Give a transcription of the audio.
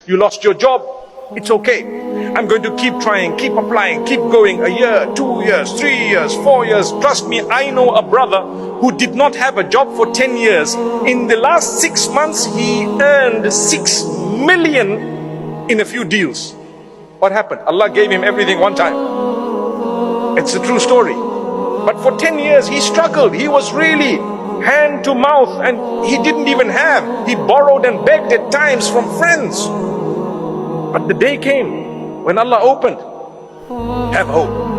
You lost your job. It's okay. I'm going to keep trying, keep applying, keep going. A year, 2 years, 3 years, 4 years. Trust me, I know a brother who did not have a job for 10 years. In the last 6 months, he earned 6 million in a few deals. What happened? Allah gave him everything one time. It's a true story. But for 10 years, he struggled. He was really hand to mouth, and he didn't even have. He borrowed and begged at times from friends. But the day came when Allah opened. Have hope.